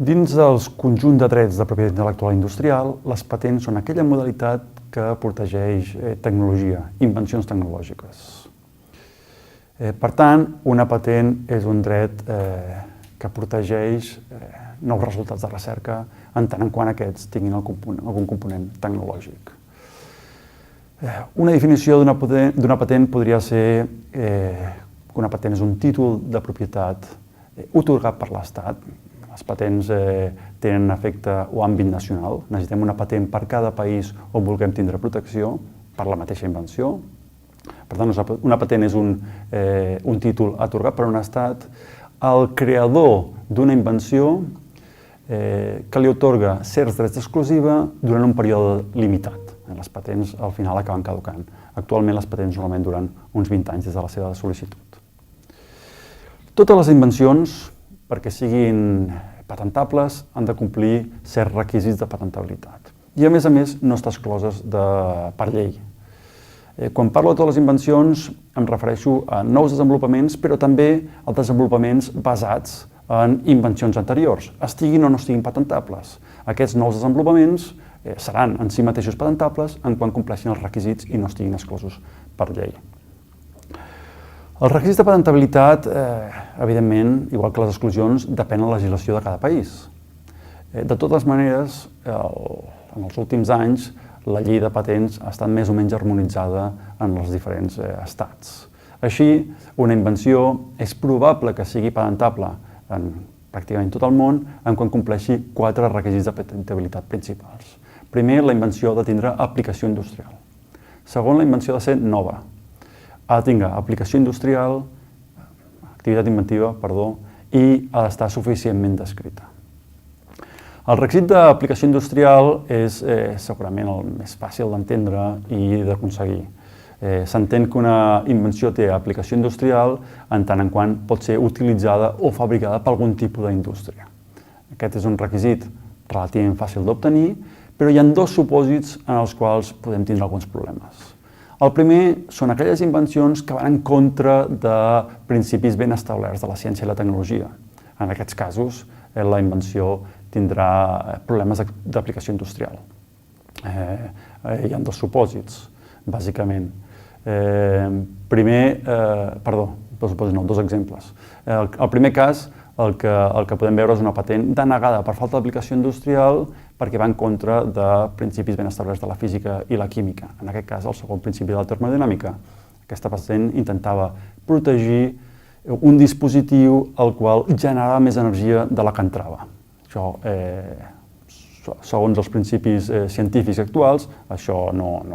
Dins dels conjunt de drets de propietat intel·lectual industrial, les patents són aquella modalitat que protegeix tecnologia, invencions tecnològiques. Per tant, una patent és un dret que protegeix nous resultats de recerca en tant en quant aquests tinguin algun component tecnològic. Una definició d'una patent podria ser que una patent és un títol de propietat atorgat per l'Estat. Les patents tenen efecte o àmbit nacional. Necessitem una patent per cada país on vulguem tindre protecció per la mateixa invenció. Per tant, una patent és un títol atorgat per un estat al creador d'una invenció que li atorga certs drets d'exclusiva durant un període limitat. Les patents al final acaben caducant. Actualment les patents normalment duren uns 20 anys des de la seva sol·licitud. Totes les invencions, perquè siguin patentables, han de complir certs requisits de patentabilitat. I a més, no estan excloses per llei. Quan parlo de totes les invencions, em refereixo a nous desenvolupaments, però també a desenvolupaments basats en invencions anteriors, estiguin o no estiguin patentables. Aquests nous desenvolupaments seran en si mateixos patentables en quan compleixin els requisits i no estiguin exclosos per llei. Els requisits de patentabilitat, evidentment, igual que les exclusions, depèn de la legislació de cada país. De totes maneres, en els últims anys, la llei de patents ha estat més o menys harmonitzada en els diferents estats. Així, una invenció és probable que sigui patentable en pràcticament tot el món en quan compleixi 4 requisits de patentabilitat principals. Primer, la invenció ha de tindre aplicació industrial. Segon, la invenció ha de ser nova. Ha de tenir aplicació industrial, activitat inventiva, i ha d'estar suficientment descrita. El requisit d'aplicació industrial és segurament el més fàcil d'entendre i d'aconseguir. S'entén que una invenció té aplicació industrial en tant en quant pot ser utilitzada o fabricada per algun tipus d'indústria. Aquest és un requisit relativament fàcil d'obtenir, però hi ha 2 supòsits en els quals podem tindre alguns problemes. El primer són aquelles invencions que van en contra de principis ben establerts de la ciència i la tecnologia. En aquests casos, la invenció tindrà problemes d'aplicació industrial. Hi ha 2 supòsits, bàsicament. Dos exemples. El primer cas, el que podem veure és una patent denegada per falta d'aplicació industrial perquè va en contra de principis ben establerts de la física i la química. En aquest cas, el segon principi de la termodinàmica. Aquesta patent intentava protegir un dispositiu al qual generava més energia de la que entrava. Això, segons els principis científics actuals, això no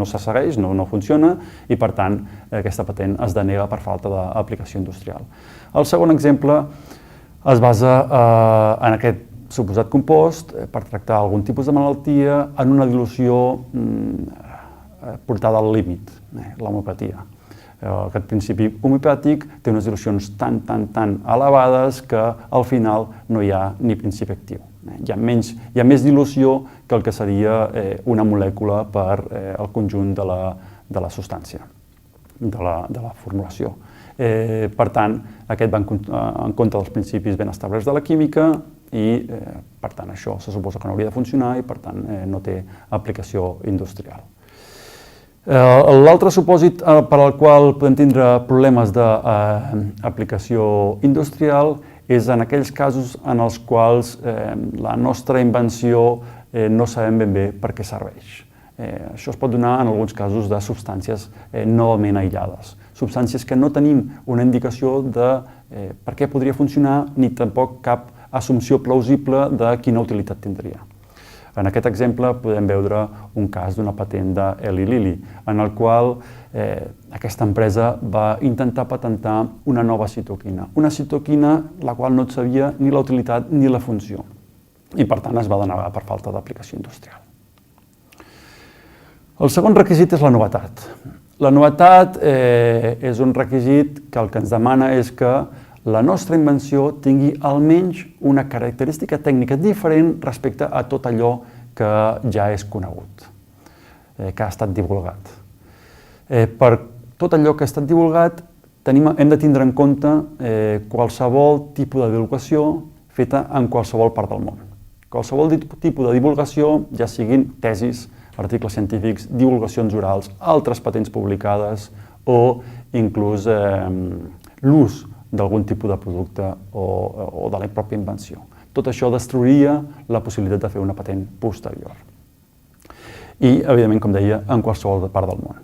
se segueix, no funciona, i per tant aquesta patent es denega per falta d'aplicació industrial. El segon exemple es basa en aquest suposat compost per tractar algun tipus de malaltia en una dilució portada al límit, l'homeopatia. Aquest principi homeopàtic té unes dilucions tan elevades que al final no hi ha ni principi actiu. Hi ha més dilució que el que seria una molècula per al conjunt de la substància, de la formulació. Per tant, aquest va en contra dels principis ben establerts de la química i, per tant, això se suposa que no hauria de funcionar i, per tant, no té aplicació industrial. L'altre supòsit per al qual podem tindre problemes d'aplicació industrial és en aquells casos en els quals la nostra invenció no sabem ben bé per què serveix. Això es pot donar en alguns casos de substàncies novament aïllades, substàncies que no tenim una indicació de per què podria funcionar ni tampoc cap assumpció plausible de quina utilitat tindria. En aquest exemple podem veure un cas d'una patent d'Eli Lilly, en el qual aquesta empresa va intentar patentar una nova citoquina. Una citoquina la qual no sabia ni la utilitat ni la funció i per tant es va denegar per falta d'aplicació industrial. El segon requisit és la novetat. La novetat és un requisit que el que ens demana és que la nostra invenció tingui almenys una característica tècnica diferent respecte a tot allò que ja és conegut, que ha estat divulgat. Per tot allò que ha estat divulgat hem de tindre en compte qualsevol tipus de divulgació feta en qualsevol part del món. Qualsevol tipus de divulgació, ja siguin tesis, articles científics, divulgacions orals, altres patents publicades o inclús l'ús d'algun tipus de producte o de la pròpia invenció. Tot això destruiria la possibilitat de fer una patent posterior. I, evidentment, com deia, en qualsevol part del món.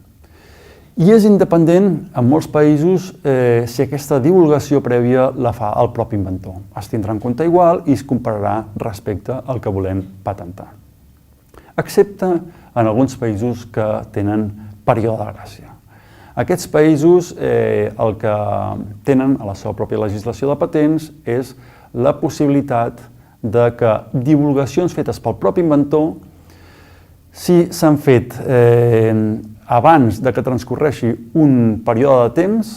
I és independent en molts països si aquesta divulgació prèvia la fa el propi inventor. Es tindrà en compte igual i es compararà respecte al que volem patentar. Excepte en alguns països que tenen període de gràcia. Aquests països el que tenen a la seva pròpia legislació de patents és la possibilitat de que divulgacions fetes pel propi inventor, si s'han fet abans de que transcorreixi un període de temps,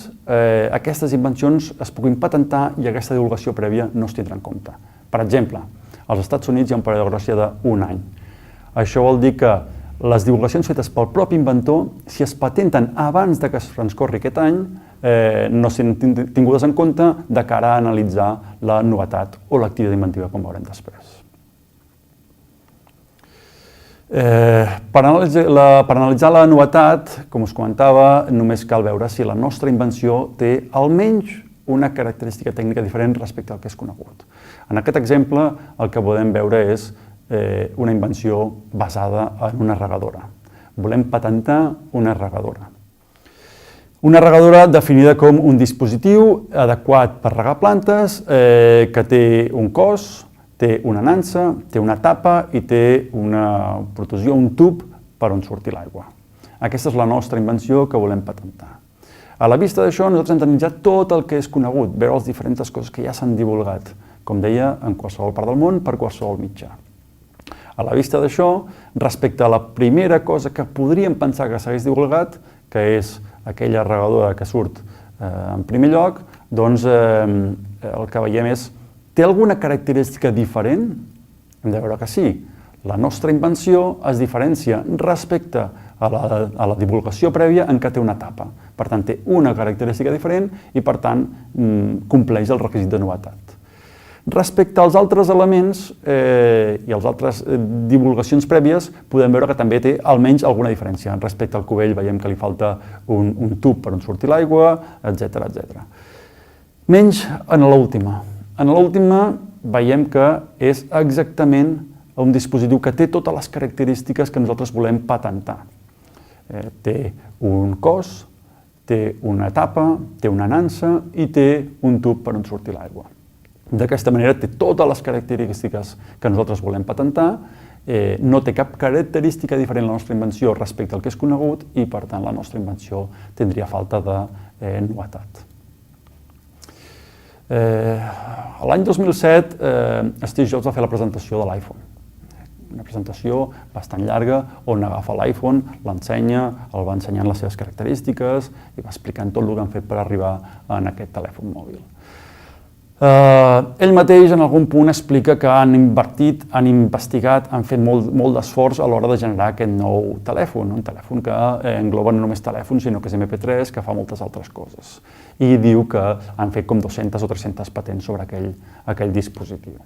aquestes invencions es puguin patentar i aquesta divulgació prèvia no es tindrà en compte. Per exemple, als Estats Units hi ha un període de gràcia d'un any. Això vol dir que les divulgacions fetes pel propi inventor, si es patenten abans de que es transcorri aquest any, no són tingudes en compte de cara a analitzar la novetat o l'activitat inventiva, com veurem després. Per analitzar la novetat, com us comentava, només cal veure si la nostra invenció té almenys una característica tècnica diferent respecte al que és conegut. En aquest exemple, el que podem veure és una invenció basada en una regadora. Volem patentar una regadora. Una regadora definida com un dispositiu adequat per regar plantes, que té un cos, té una nansa, té una tapa i té una protrusió, un tub per on surti l'aigua. Aquesta és la nostra invenció que volem patentar. A la vista d'això, nosaltres hem d'analitzar tot el que és conegut, veure les diferents coses que ja s'han divulgat, com deia, en qualsevol part del món, per qualsevol mitjà. A la vista d'això, respecte a la primera cosa que podríem pensar que s'hagués divulgat, que és aquella regadora que surt en primer lloc, doncs el que veiem és, té alguna característica diferent? Hem de veure que sí. La nostra invenció es diferencia respecte a la divulgació prèvia en què té una tapa. Per tant, té una característica diferent i, per tant, compleix el requisit de novetat. Respecte als altres elements i als altres divulgacions prèvies, podem veure que també té almenys alguna diferència. Respecte al cubell veiem que li falta un tub per on surti l'aigua, etc. Menys en l'última. En l'última veiem que és exactament un dispositiu que té totes les característiques que nosaltres volem patentar. Té un cos, té una tapa, té una nansa i té un tub per on surti l'aigua. D'aquesta manera té totes les característiques que nosaltres volem patentar, no té cap característica diferent la nostra invenció respecte al que és conegut i, per tant, la nostra invenció tindria falta de novetat. L'any 2007, Steve Jobs va fer la presentació de l'iPhone. Una presentació bastant llarga on agafa l'iPhone, l'ensenya, el va ensenyant les seves característiques i va explicant tot el que han fet per arribar a aquest telèfon mòbil. Ell mateix en algun punt explica que han invertit, han investigat, han fet molt d'esforç a l'hora de generar aquest nou telèfon, un telèfon que engloba no només telèfon, sinó que és MP3, que fa moltes altres coses. I diu que han fet com 200 o 300 patents sobre aquell dispositiu.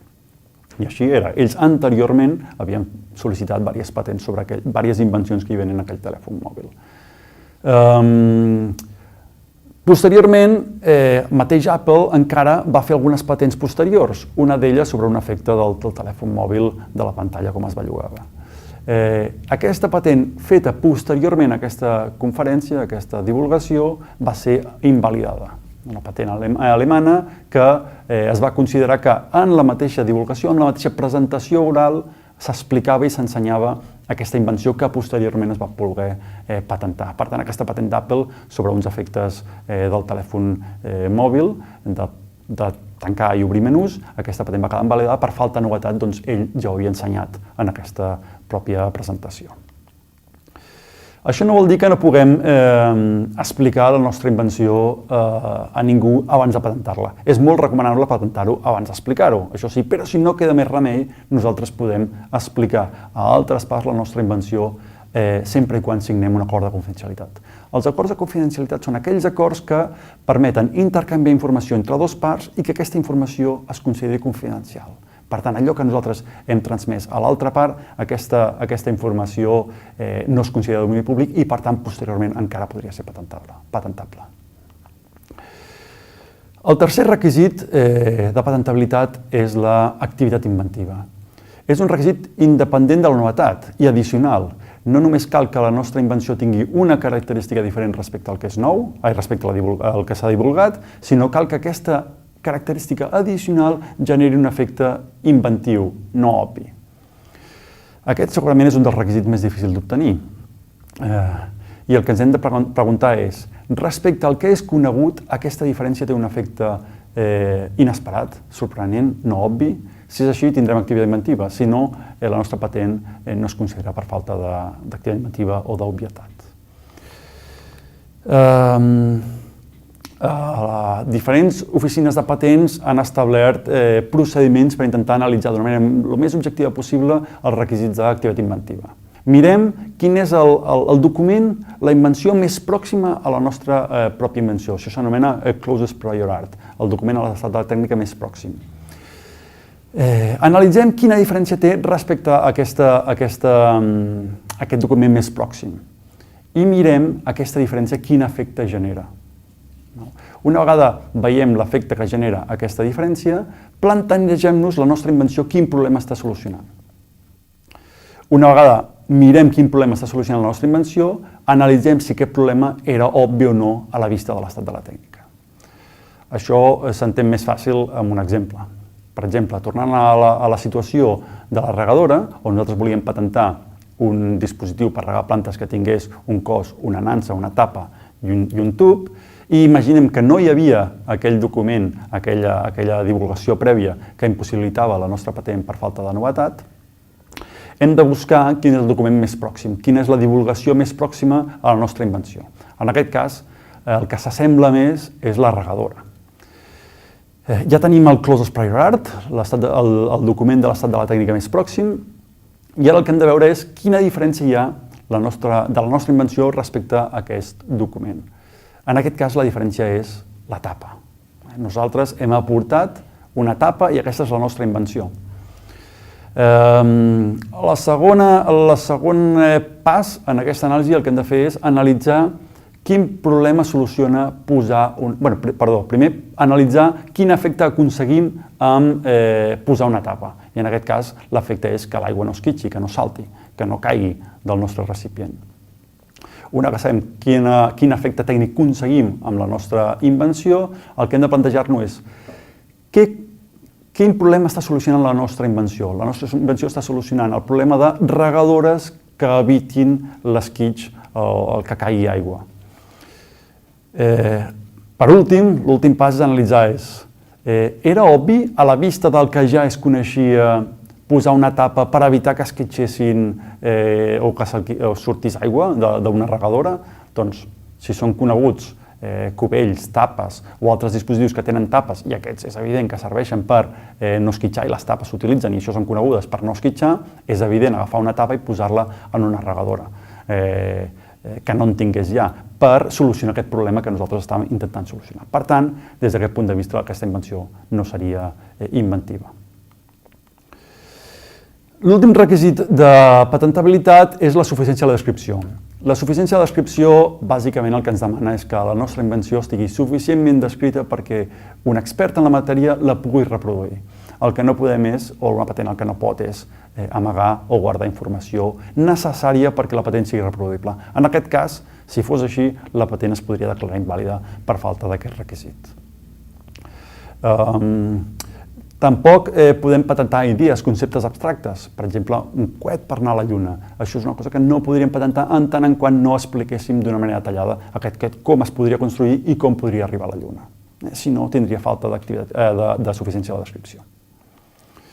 I així era. Ells anteriorment havien sol·licitat diverses patents sobre diverses invencions que hi venen en aquell telèfon mòbil. Posteriorment, mateix Apple encara va fer algunes patents posteriors, una d'elles sobre un efecte del telèfon mòbil de la pantalla, com es bellugava. Aquesta patent feta posteriorment a aquesta conferència, a aquesta divulgació, va ser invalidada. Una patent alemana que es va considerar que en la mateixa divulgació, en la mateixa presentació oral, s'explicava i s'ensenyava aquesta invenció que posteriorment es va voler patentar. Per tant, aquesta patent d'Apple sobre uns efectes del telèfon mòbil, de tancar i obrir menús, aquesta patent va quedar invalidada per falta de novetat, doncs ell ja ho havia ensenyat en aquesta pròpia presentació. Això no vol dir que no puguem explicar la nostra invenció a ningú abans de patentar-la. És molt recomanable patentar-ho abans d'explicar-ho, això sí, però si no queda més remei, nosaltres podem explicar a altres parts la nostra invenció sempre i quan signem un acord de confidencialitat. Els acords de confidencialitat són aquells acords que permeten intercanviar informació entre dues parts i que aquesta informació es consideri confidencial. Per tant, allò que nosaltres hem transmès a l'altra part, aquesta informació no es considera de domini públic i, per tant, posteriorment encara podria ser patentable. El tercer requisit de patentabilitat és l'activitat inventiva. És un requisit independent de la novetat i addicional. No només cal que la nostra invenció tingui una característica diferent respecte al que és nou, respecte al que s'ha divulgat, sinó cal que aquesta característica addicional generi un efecte inventiu, no obvi. Aquest segurament és un dels requisits més difícils d'obtenir. I el que ens hem de preguntar és, respecte al que és conegut, aquesta diferència té un efecte inesperat, sorprenent, no obvi? Si és així, tindrem activitat inventiva. Si no, la nostra patent no es considera per falta d'activitat inventiva o d'obvietat. Diferents oficines de patents han establert procediments per intentar analitzar d'una manera el més objectiva possible els requisits d'activitat inventiva. Mirem quin és el document, la invenció més pròxima a la nostra pròpia invenció. Això s'anomena closest prior art, el document a l'estat de la tècnica més pròxim. Analitzem quina diferència té respecte a aquest document més pròxim i mirem aquesta diferència quin efecte genera. Una vegada veiem l'efecte que genera aquesta diferència, plantegem-nos la nostra invenció quin problema està solucionant. Una vegada mirem quin problema està solucionant la nostra invenció, analitzem si aquest problema era obvi o no a la vista de l'estat de la tècnica. Això s'entén més fàcil amb un exemple. Per exemple, tornant a la situació de la regadora, on nosaltres volíem patentar un dispositiu per regar plantes que tingués un cos, una nansa, una tapa i un tub, i imaginem que no hi havia aquell document, aquella divulgació prèvia que impossibilitava la nostra patent per falta de novetat, hem de buscar quin és el document més pròxim, quina és la divulgació més pròxima a la nostra invenció. En aquest cas, el que s'assembla més és la regadora. Ja tenim el closest prior art, el document de l'estat de la tècnica més pròxim, i ara el que hem de veure és quina diferència hi ha de la nostra invenció respecte a aquest document. En aquest cas, la diferència és la tapa. Nosaltres hem aportat una tapa i aquesta és la nostra invenció. El segon pas en aquesta anàlisi el que hem de fer és analitzar quin problema soluciona primer analitzar quin efecte aconseguim amb posar una tapa. I en aquest cas l'efecte és que l'aigua no esquitxi, que no salti, que no caigui del nostre recipient. Una vegada sabem quin efecte tècnic aconseguim amb la nostra invenció, el que hem de plantejar-nos és quin problema està solucionant la nostra invenció. La nostra invenció està solucionant el problema de regadores que evitin l'esquitx o el que caigui aigua. Per últim, l'últim pas és analitzar era obvi a la vista del que ja es coneixia posar una tapa per evitar que esquitxessin o que sortís aigua d'una regadora? Doncs, si són coneguts cubells, tapes o altres dispositius que tenen tapes, i aquests és evident que serveixen per no esquitxar i les tapes s'utilitzen i això són conegudes per no esquitxar, és evident agafar una tapa i posar-la en una regadora que no en tingués ja, per solucionar aquest problema que nosaltres estàvem intentant solucionar. Per tant, des d'aquest punt de vista, aquesta invenció no seria inventiva. L'últim requisit de patentabilitat és la suficiència de la descripció. La suficiència de descripció, bàsicament, el que ens demana és que la nostra invenció estigui suficientment descrita perquè un expert en la matèria la pugui reproduir. El que no podem és, o una patent el que no pot és, amagar o guardar informació necessària perquè la patent sigui reproduïble. En aquest cas, si fos així, la patent es podria declarar invàlida per falta d'aquest requisit. Tampoc podem patentar idees, conceptes abstractes. Per exemple, un coet per anar a la Lluna. Això és una cosa que no podríem patentar en tant en quant no expliquéssim d'una manera detallada aquest coet, com es podria construir i com podria arribar a la Lluna. Si no, tindria falta de suficiència de descripció.